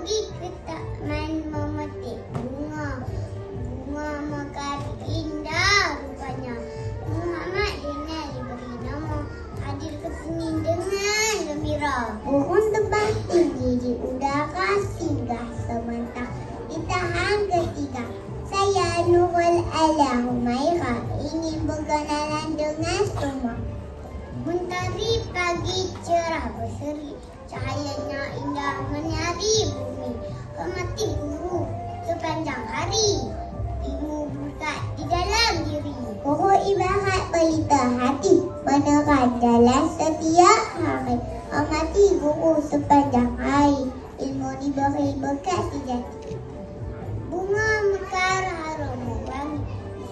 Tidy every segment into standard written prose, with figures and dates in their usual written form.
pergi ke taman memetik bunga. Bunga mekar indah rupanya. Muhammad Zainal diberi nama. Hadir ke sini dengan gembira. Burung terbang tinggi di udara singgah sebentar. Di tahap ketiga, saya Nurul Ala Humaira ingin berkenalan dengan semua. Mentari pagi cerah berseri, cahayanya indah menyari bumi. Hormati guru sepanjang hari, ilmu berkat di dalam diri. Guru ibarat pelita hati, menerang dalam setiap hari. Hormati guru sepanjang hari, ilmu diberi berkat sejati. Bunga mekar harum wangi,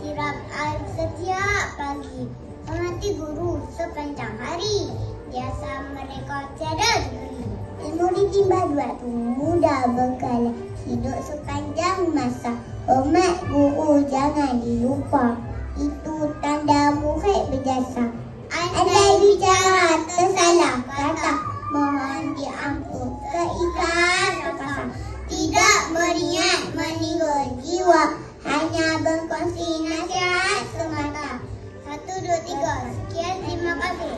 sirap air setiap pagi. Hormati guru sepanjang hari, biasa mereka tiada diri. Ilmu ditimba waktu muda berkala, hidup sepanjang masa. Hormat guru jangan dilupa, itu tanda murid berjasa. Andai bicara tersalah kata, mohon diampun keikar kata. Tidak berniat menyinggung jiwa, hanya berkongsi nasihat semata. 1, 2, 3, sekian, terima kasih.